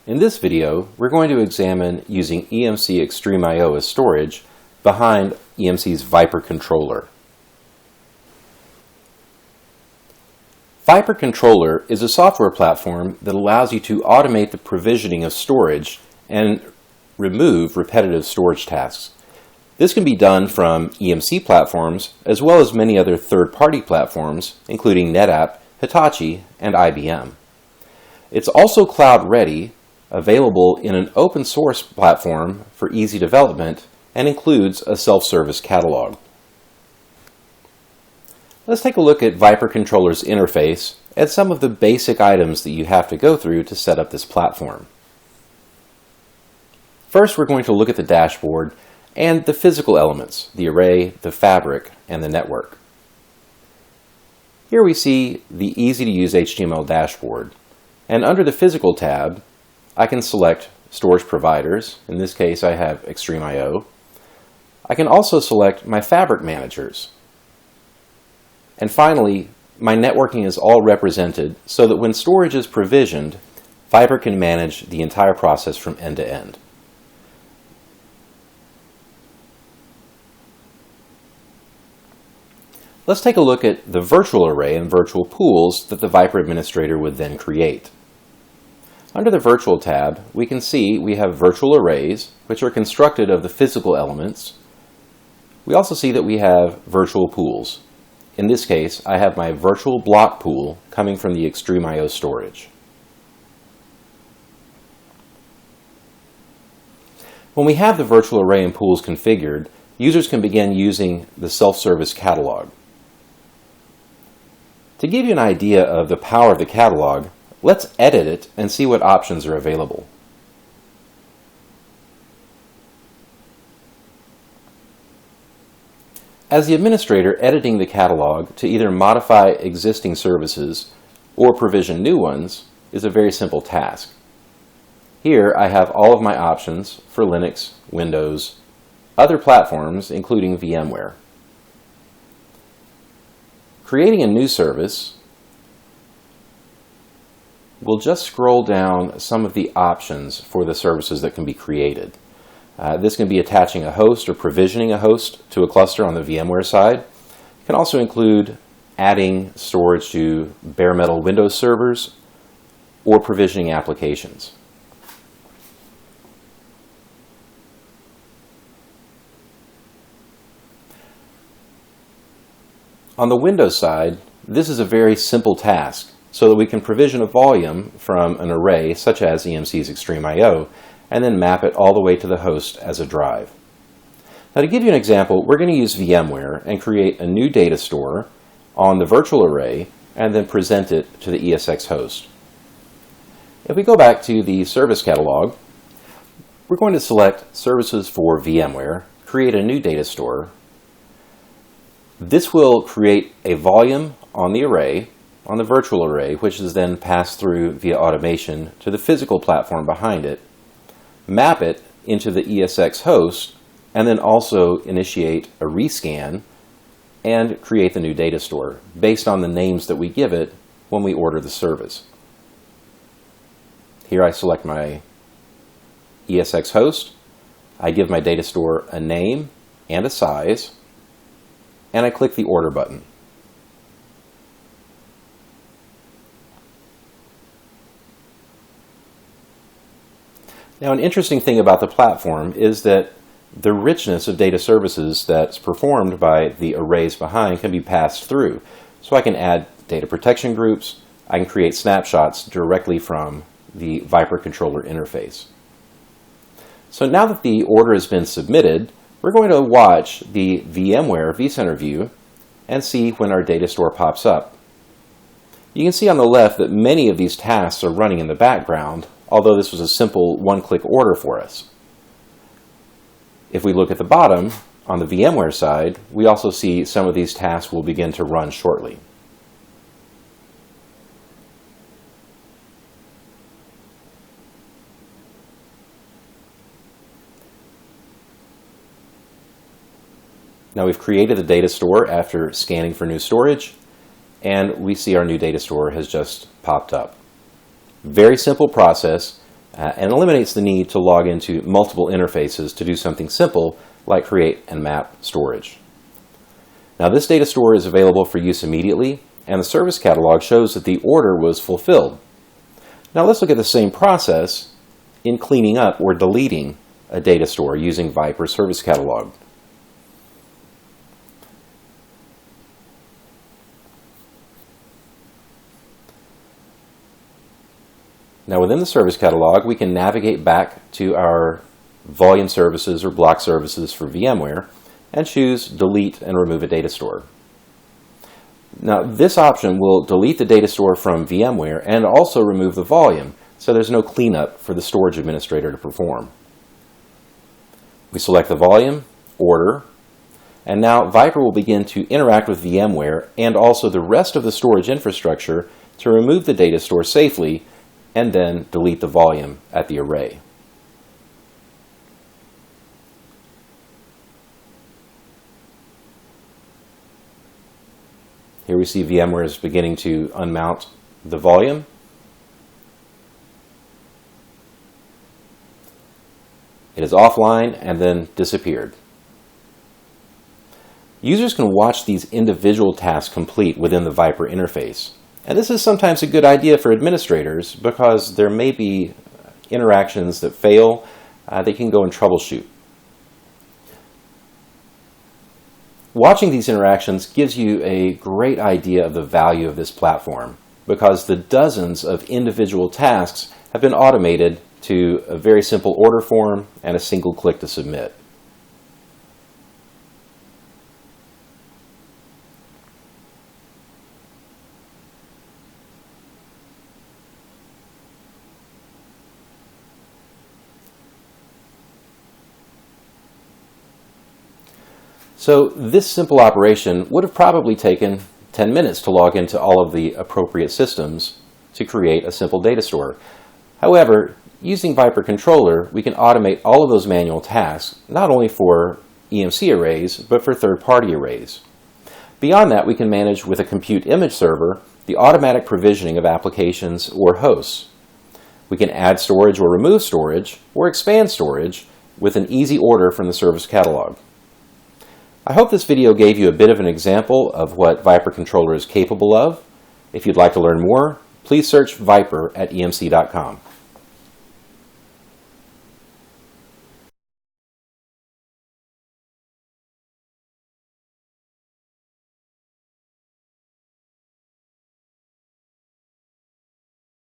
In this video, we're going to examine using EMC Extreme I/O as storage behind EMC's ViPR Controller. ViPR Controller is a software platform that allows you to automate the provisioning of storage and remove repetitive storage tasks. This can be done from EMC platforms as well as many other third-party platforms, including NetApp, Hitachi, and IBM. It's also cloud-ready, available in an open source platform for easy development, and includes a self-service catalog. Let's take a look at ViPR Controller's interface and some of the basic items that you have to go through to set up this platform. First, we're going to look at the dashboard and the physical elements, the array, the fabric, and the network. Here we see the easy-to-use HTML dashboard, and under the Physical tab, I can select storage providers. In this case, I have Extreme I/O. I can also select my fabric managers. And finally, my networking is all represented so that when storage is provisioned, ViPR can manage the entire process from end to end. Let's take a look at the virtual array and virtual pools that the ViPR administrator would then create. Under the Virtual tab, we can see we have virtual arrays, which are constructed of the physical elements. We also see that we have virtual pools. In this case, I have my virtual block pool coming from the Extreme I/O storage. When we have the virtual array and pools configured, users can begin using the self-service catalog. To give you an idea of the power of the catalog, let's edit it and see what options are available. As the administrator, editing the catalog to either modify existing services or provision new ones is a very simple task. Here I have all of my options for Linux, Windows, other platforms, including VMware. Creating a new service, we'll just scroll down some of the options for the services that can be created. This can be attaching a host or provisioning a host to a cluster on the VMware side. It can also include adding storage to bare metal Windows servers or provisioning applications. On the Windows side, this is a very simple task, so that we can provision a volume from an array such as EMC's Extreme I/O and then map it all the way to the host as a drive. Now, to give you an example, we're going to use VMware and create a new data store on the virtual array and then present it to the ESX host. If we go back to the service catalog, we're going to select Services for VMware, create a new data store. This will create a volume on the array, on the virtual array, which is then passed through via automation to the physical platform behind it, map it into the ESX host, and then also initiate a rescan and create the new data store based on the names that we give it when we order the service. Here I select my ESX host, I give my data store a name and a size, and I click the Order button. Now, an interesting thing about the platform is that the richness of data services that's performed by the arrays behind can be passed through. So I can add data protection groups, I can create snapshots directly from the ViPR Controller interface. So now that the order has been submitted, we're going to watch the VMware vCenter view and see when our data store pops up. You can see on the left that many of these tasks are running in the background, although this was a simple one-click order for us. If we look at the bottom, on the VMware side, we also see some of these tasks will begin to run shortly. Now we've created the data store after scanning for new storage, and we see our new data store has just popped up. Very simple process, and eliminates the need to log into multiple interfaces to do something simple like create and map storage. Now, this data store is available for use immediately, and the service catalog shows that the order was fulfilled. Now let's look at the same process in cleaning up or deleting a data store using ViPR Service Catalog. Now within the service catalog, we can navigate back to our volume services or block services for VMware and choose Delete and Remove a Data Store. Now this option will delete the data store from VMware and also remove the volume, so there's no cleanup for the storage administrator to perform. We select the volume, order, and now ViPR will begin to interact with VMware and also the rest of the storage infrastructure to remove the data store safely and then delete the volume at the array. Here we see VMware is beginning to unmount the volume. It is offline and then disappeared. Users can watch these individual tasks complete within the ViPR interface. And this is sometimes a good idea for administrators because there may be interactions that fail. They can go and troubleshoot. Watching these interactions gives you a great idea of the value of this platform because the dozens of individual tasks have been automated to a very simple order form and a single click to submit. So this simple operation would have probably taken 10 minutes to log into all of the appropriate systems to create a simple data store. However, using ViPR Controller, we can automate all of those manual tasks, not only for EMC arrays, but for third-party arrays. Beyond that, we can manage with a compute image server the automatic provisioning of applications or hosts. We can add storage or remove storage, or expand storage with an easy order from the service catalog. I hope this video gave you a bit of an example of what ViPR Controller is capable of. If you'd like to learn more, please search ViPR at emc.com.